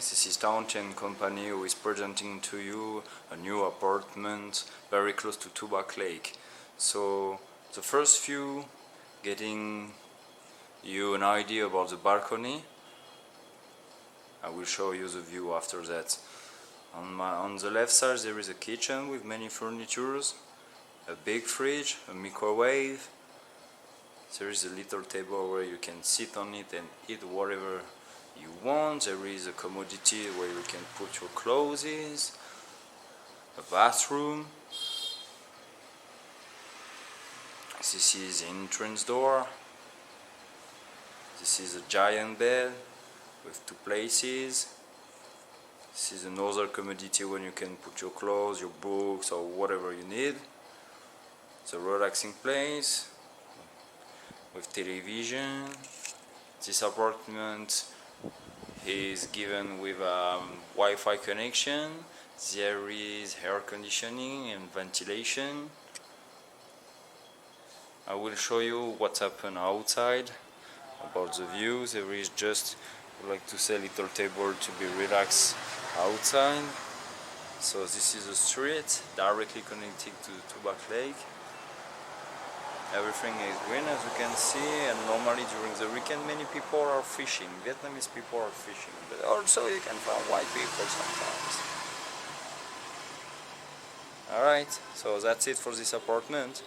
This is Tien Company who is presenting to you a new apartment very close to Truc Bach Lake. So the first view, getting you an idea about the balcony. I will show you the view after that. On the left side there is a kitchen with many furnitures, a big fridge, a microwave. There is a little table where you can sit on it and eat whatever you want. There is a commodity where you can put your clothes, a bathroom. This is the entrance door. This is a giant bed with two places. This is another commodity when you can put your clothes, your books or whatever you need. It's a relaxing place with television. This apartment is given with a Wi-Fi connection. There is air conditioning and ventilation. I will show you what's happened outside about the view. There is just, I like to say, a little table to be relaxed outside. So this is a street directly connected to Truc Bach Lake. Everything is green as you can see, and normally during the weekend many people are fishing. Vietnamese people are fishing, but also you can find white people sometimes. Alright, so that's it for this apartment.